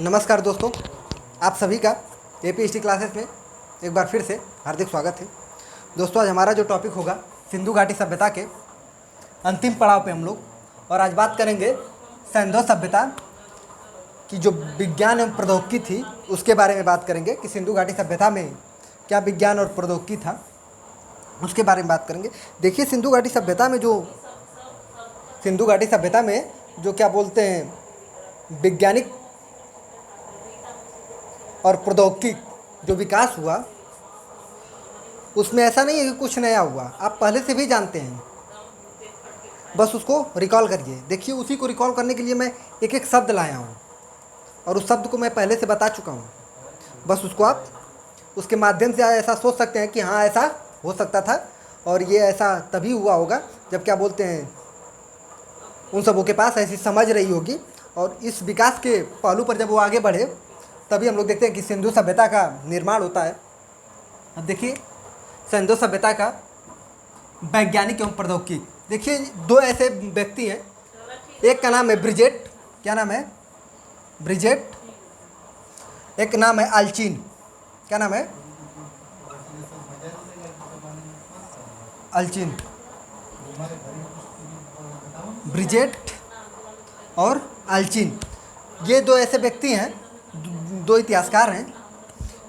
नमस्कार दोस्तों, आप सभी का एपीएचडी क्लासेस में एक बार फिर से हार्दिक स्वागत है। दोस्तों, आज हमारा जो टॉपिक होगा सिंधु घाटी सभ्यता के अंतिम पड़ाव पे हम लोग, और आज बात करेंगे सिंधु सभ्यता की जो विज्ञान एवं प्रौद्योगिकी थी उसके बारे में बात करेंगे कि सिंधु घाटी सभ्यता में क्या विज्ञान और प्रौद्योगिकी था, उसके बारे में बात करेंगे। देखिए, सिंधु घाटी सभ्यता में जो क्या बोलते हैं वैज्ञानिक और प्रौद्योगिकी जो विकास हुआ उसमें ऐसा नहीं है कि कुछ नया हुआ, आप पहले से भी जानते हैं, बस उसको रिकॉल करिए। देखिए, उसी को रिकॉल करने के लिए मैं एक एक शब्द लाया हूँ और उस शब्द को मैं पहले से बता चुका हूँ। बस उसको आप उसके माध्यम से ऐसा सोच सकते हैं कि हाँ, ऐसा हो सकता था और ये ऐसा तभी हुआ होगा जब क्या बोलते हैं उन सबों के पास ऐसी समझ रही होगी, और इस विकास के पहलू पर जब वो आगे बढ़े तभी हम लोग देखते हैं कि सिंधु सभ्यता का निर्माण होता है। अब देखिए, सिंधु सभ्यता का वैज्ञानिक एवं प्रौद्योगिकी, देखिए दो ऐसे व्यक्ति हैं, एक का नाम है ब्रिजेट, क्या नाम है? ब्रिजेट। एक नाम है अल्चिन, क्या नाम है? अल्चिन। ब्रिजेट और अल्चिन, ये दो ऐसे व्यक्ति हैं, दो इतिहासकार हैं।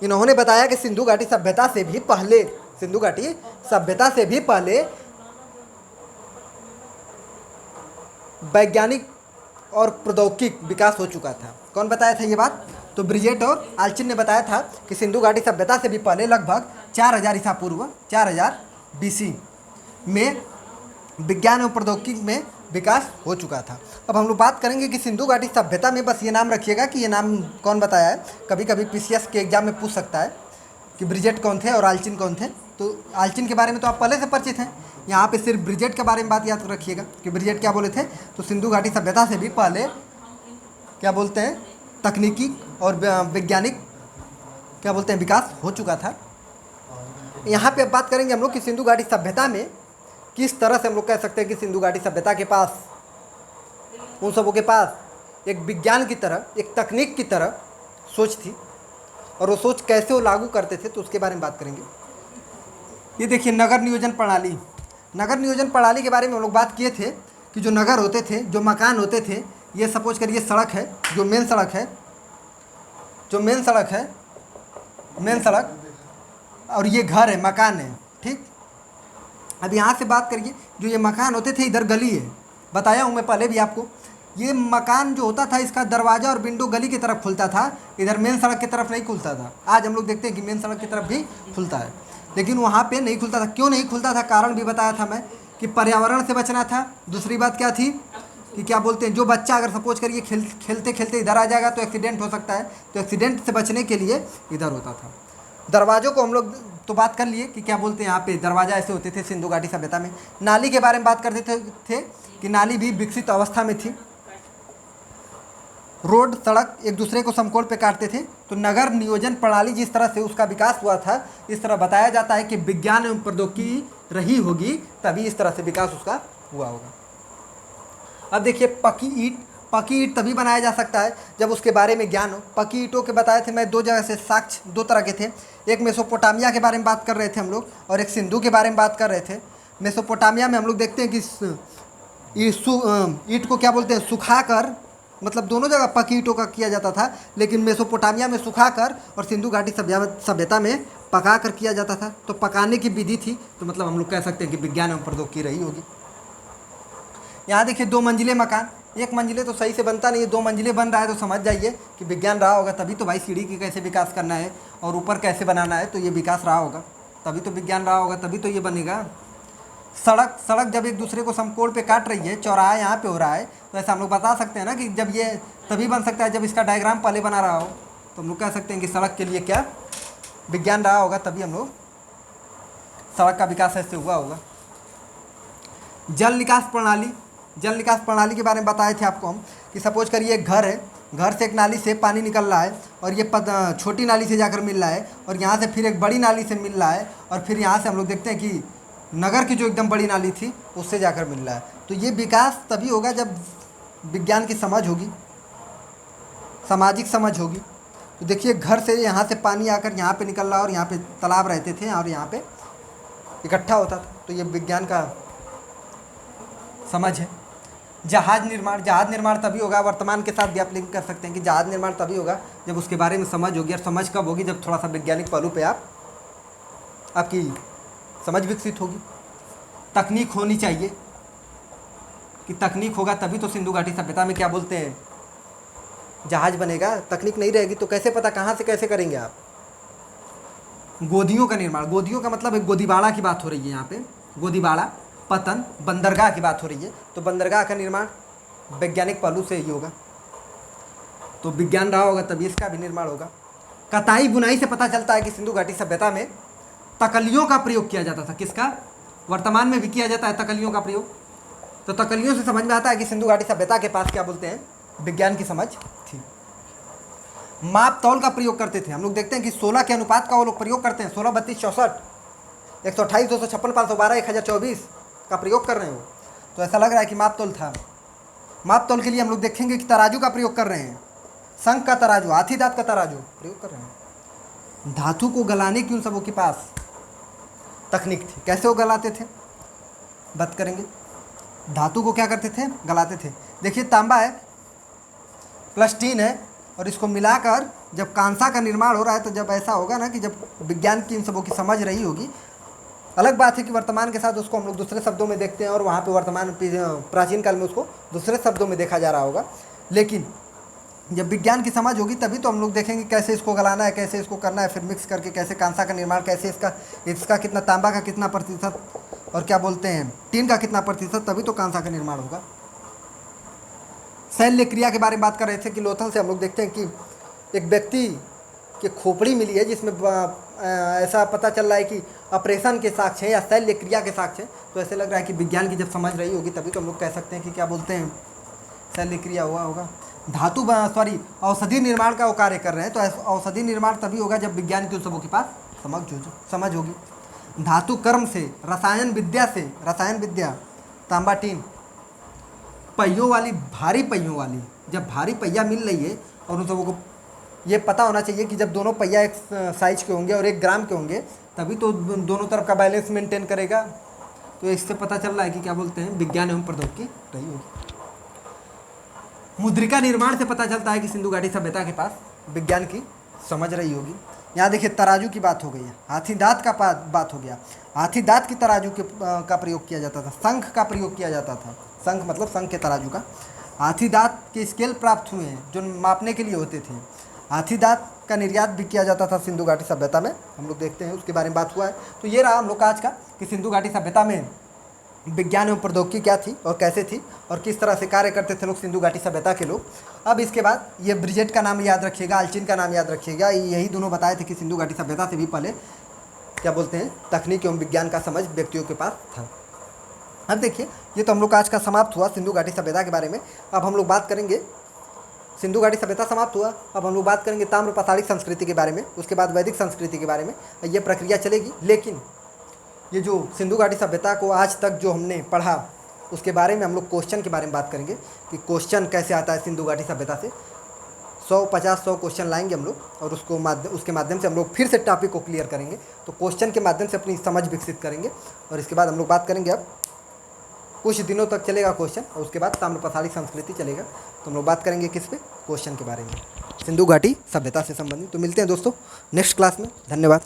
इन्होंने बताया कि सिंधु घाटी सभ्यता से भी पहले वैज्ञानिक और प्रौद्योगिक विकास हो चुका था। कौन बताया था ये बात? तो ब्रिजेट और आल्चिन ने बताया था कि सिंधु घाटी सभ्यता से भी पहले लगभग 4000 ईसा पूर्व 4000 बीसी में विज्ञान और प्रौद्योगिकी में विकास हो चुका था। अब हम लोग बात करेंगे कि सिंधु घाटी सभ्यता में, बस ये नाम रखिएगा कि ये नाम कौन बताया है। कभी कभी पीसीएस के एग्जाम में पूछ सकता है कि ब्रिजेट कौन थे और आल्चिन कौन थे। तो आल्चिन के बारे में तो आप पहले से परिचित हैं, यहाँ पे सिर्फ ब्रिजेट के बारे में बात याद रखिएगा कि ब्रिजेट क्या बोले थे। तो सिंधु घाटी सभ्यता से भी पहले क्या बोलते हैं तकनीकी और वैज्ञानिक क्या बोलते हैं विकास हो चुका था। यहाँ पे अब बात करेंगे हम लोग कि सिंधु घाटी सभ्यता में किस तरह से हम लोग कह सकते हैं कि सिंधु घाटी सभ्यता के पास, उन सबों के पास एक विज्ञान की तरह, एक तकनीक की तरह सोच थी, और वो सोच कैसे वो लागू करते थे, तो उसके बारे में बात करेंगे। ये देखिए, नगर नियोजन प्रणाली। नगर नियोजन प्रणाली के बारे में हम लोग बात किए थे कि जो नगर होते थे, जो मकान होते थे, ये सपोज करिए सड़क है, जो मेन सड़क, और ये घर है, मकान है, ठीक। अब यहाँ से बात करिए, जो ये मकान होते थे, इधर गली है, बताया हूँ मैं पहले भी आपको। ये मकान जो होता था, इसका दरवाज़ा और विंडो गली की तरफ खुलता था, इधर मेन सड़क की तरफ नहीं खुलता था। आज हम लोग देखते हैं कि मेन सड़क की तरफ भी खुलता है, लेकिन वहाँ पे नहीं खुलता था। क्यों नहीं खुलता था? कारण भी बताया था मैं कि पर्यावरण से बचना था। दूसरी बात क्या थी कि क्या बोलते हैं, जो बच्चा अगर सपोज करिए खेलते खेलते इधर आ जाएगा तो एक्सीडेंट हो सकता है, तो एक्सीडेंट से बचने के लिए इधर होता था। दरवाज़ों को हम लोग तो बात कर लिए कि क्या बोलते हैं यहाँ पे दरवाज़ा ऐसे होते थे सिंधु घाटी सभ्यता में। नाली के बारे में बात करते थे कि नाली भी विकसित अवस्था में थी। रोड, सड़क एक दूसरे को समकोण पे काटते थे। तो नगर नियोजन प्रणाली जिस तरह से उसका विकास हुआ था, इस तरह बताया जाता है कि विज्ञान एवं प्रौद्योगिकी रही होगी, तभी इस तरह से विकास उसका हुआ होगा। अब देखिए, पक्की ईंट तभी बनाया जा सकता है जब उसके बारे में ज्ञान हो। पक्की ईंटों के बताए थे मैं, दो जगह से साक्ष्य दो तरह के थे। एक मेसोपोटामिया के बारे में बात कर रहे थे हम लोग, और एक सिंधु के बारे में बात कर रहे थे। मेसोपोटामिया में हम लोग देखते हैं कि ईंट को क्या बोलते हैं सुखाकर, मतलब दोनों जगह पक्की ईंटों का किया जाता था, लेकिन मेसोपोटामिया में सुखाकर और सिंधु घाटी सभ्यता में पका कर किया जाता था। तो पकाने की विधि थी, तो मतलब हम लोग कह सकते हैं कि विज्ञान एवं प्रौद्योगिकी रही होगी। यहाँ देखिए, 2 मंजिले मकान, 1 मंजिले तो सही से बनता नहीं है, 2 मंजिले बन रहा है, तो समझ जाइए कि विज्ञान रहा होगा। तभी तो भाई सीढ़ी की कैसे विकास करना है और ऊपर कैसे बनाना है, तो ये विकास रहा होगा, तभी तो विज्ञान रहा होगा, तभी तो ये बनेगा। सड़क जब एक दूसरे को समकोण पे काट रही है, चौराहा यहाँ पे हो रहा है, तो ऐसा हम लोग बता सकते हैं ना कि जब ये तभी बन सकता है जब इसका डायग्राम पहले बना रहा हो। तो हम लोग कह सकते हैं कि सड़क के लिए क्या विज्ञान रहा होगा, तभी हम लोग सड़क का विकास ऐसे हुआ होगा। जल निकास प्रणाली के बारे में बताए थे आपको हम कि सपोज करिए एक घर है, घर से एक नाली से पानी निकल रहा है और ये छोटी नाली से जाकर मिल रहा है, और यहाँ से फिर एक बड़ी नाली से मिल रहा है, और फिर यहाँ से हम लोग देखते हैं कि नगर की जो एकदम बड़ी नाली थी उससे जाकर मिल रहा है। तो ये विकास तभी होगा जब विज्ञान की समझ होगी, सामाजिक समझ होगी। तो देखिए घर से यहाँ से पानी आकर यहाँ पे निकल रहा है और यहाँ पे तालाब रहते थे और यहाँ पे इकट्ठा होता था। तो ये विज्ञान का समझ है। जहाज़ निर्माण तभी होगा, वर्तमान के साथ भी आप लिंक कर सकते हैं कि जहाज़ निर्माण तभी होगा जब उसके बारे में समझ होगी। और समझ कब होगी? जब थोड़ा सा वैज्ञानिक पहलू पे आपकी समझ विकसित होगी। तकनीक होनी चाहिए कि तकनीक होगा तभी तो सिंधु घाटी सभ्यता में क्या बोलते हैं जहाज बनेगा। तकनीक नहीं रहेगी तो कैसे पता, कहाँ से कैसे करेंगे आप? गोदियों का निर्माण, गोदियों का मतलब एक गोदीबाड़ा की बात हो रही है यहाँ पे। गोदीबाड़ा, पतन, बंदरगाह की बात हो रही है। तो बंदरगाह का निर्माण वैज्ञानिक पहलू से ही होगा। तो विज्ञान रहा होगा तभी इसका भी निर्माण होगा। कताई बुनाई से पता चलता है कि सिंधु घाटी सभ्यता में तकलियों का प्रयोग किया जाता था। किसका? वर्तमान में भी किया जाता है तकलियों का प्रयोग। तो तकलियों से समझ में आता है कि सिंधु घाटी सभ्यता के पास क्या बोलते हैं, विज्ञान की समझ थी। माप तौल का प्रयोग करते थे। हम लोग देखते हैं कि 16 के अनुपात का वो लोग प्रयोग करते हैं। 16, 32, 64, 128, 256, 512, 1024 का प्रयोग कर रहे हैं वो। तो ऐसा लग रहा है कि माप तौल था। माप तौल के लिए हम लोग देखेंगे कि तराजू का प्रयोग कर रहे हैं। शंख का तराजू, हाथी दांत का तराजू प्रयोग कर रहे हैं। धातु को गलाने की उन सबों के पास तकनीक थी। कैसे वो गलाते थे बात करेंगे। धातु को क्या करते थे? गलाते थे। देखिए तांबा है प्लस टीन है और इसको मिलाकर जब कांसा का निर्माण हो रहा है तो जब ऐसा होगा ना कि जब विज्ञान की इन सबों की समझ रही होगी। अलग बात है कि वर्तमान के साथ उसको हम लोग दूसरे शब्दों में देखते हैं और वहाँ पे वर्तमान प्राचीन काल में उसको दूसरे शब्दों में देखा जा रहा होगा। लेकिन जब विज्ञान की समझ होगी तभी तो हम लोग देखेंगे कैसे इसको गलाना है, कैसे इसको करना है, फिर मिक्स करके कैसे कांसा का निर्माण, कैसे इसका कितना, तांबा का कितना प्रतिशत और क्या बोलते हैं टीन का कितना प्रतिशत, तभी तो कांसा का निर्माण होगा। शैल्य क्रिया के बारे में बात कर रहे थे कि लोथल से हम लोग देखते हैं कि एक व्यक्ति की खोपड़ी मिली है जिसमें ऐसा पता चल रहा है कि ऑपरेशन के साक्ष्य हैं या शैल्य क्रिया के साक्ष्य हैं। तो ऐसे लग रहा है कि विज्ञान की जब समझ रही होगी तभी तो हम लोग कह सकते हैं कि क्या बोलते हैं शैल्य क्रिया हुआ होगा। औषधि निर्माण का वो कार्य कर रहे हैं। तो औषधि निर्माण तभी होगा जब विज्ञान की उन सबों के पास समझ होगी। धातु कर्म से, रसायन विद्या, तांबा टीन, पहियों वाली, भारी पहियों वाली, जब भारी पहिया मिल रही है और उन सबों को ये पता होना चाहिए कि जब दोनों पहिया एक साइज के होंगे और 1 ग्राम के होंगे तभी तो दोनों तरफ का बैलेंस मेंटेन करेगा। तो इससे पता चल रहा है कि क्या बोलते हैं विज्ञान एवं प्रौद्योगिकी रही होगी। मुद्रिका निर्माण से पता चलता है कि सिंधु घाटी सभ्यता के पास विज्ञान की समझ रही होगी। यहाँ देखिए तराजू की बात हो गई है, हाथी दांत का बात हो गया। हाथी दांत की तराजू का प्रयोग किया जाता था। शंख का प्रयोग किया जाता था। शंख मतलब शंख के तराजू का। हाथी दांत के स्केल प्राप्त हुए हैं जो मापने के लिए होते थे। हाथी दांत का निर्यात भी किया जाता था सिंधु घाटी सभ्यता में। हम लोग देखते हैं उसके बारे में बात हुआ है। तो ये रहा हम लोग का आज का कि सिंधु घाटी सभ्यता में विज्ञान एवं प्रौद्योगिकी क्या थी और कैसे थी और किस तरह से कार्य करते थे लोग सिंधु घाटी सभ्यता के लोग। अब इसके बाद ये ब्रिजेट का नाम याद रखिएगा, अल्चिन का नाम याद रखिएगा। यही दोनों बताए थे कि सिंधु घाटी सभ्यता से भी पहले क्या बोलते हैं तकनीक एवं विज्ञान का समझ व्यक्तियों के पास था। अब देखिए ये तो हम लोग का आज का समाप्त हुआ सिंधु घाटी सभ्यता के बारे में। अब हम लोग बात करेंगे, सिंधु घाटी सभ्यता समाप्त हुआ, अब हम लोग बात करेंगे ताम्र पाषाणिक संस्कृति के बारे में, उसके बाद वैदिक संस्कृति के बारे में। ये प्रक्रिया चलेगी। लेकिन ये जो सिंधु घाटी सभ्यता को आज तक जो हमने पढ़ा उसके बारे में हम लोग क्वेश्चन के बारे में बात करेंगे कि क्वेश्चन कैसे आता है सिंधु घाटी सभ्यता से। 100 क्वेश्चन लाएंगे हम लोग और उसके माध्यम से हम लोग फिर से टॉपिक को क्लियर करेंगे। तो क्वेश्चन के माध्यम से अपनी समझ विकसित करेंगे। और इसके बाद हम लोग बात करेंगे, अब कुछ दिनों तक चलेगा क्वेश्चन और उसके बाद ताम्र पाषाणिक संस्कृति चलेगा। तो हम लोग बात करेंगे किस पे? क्वेश्चन के बारे में, सिंधु घाटी सभ्यता से संबंधित। तो मिलते हैं दोस्तों नेक्स्ट क्लास में। धन्यवाद।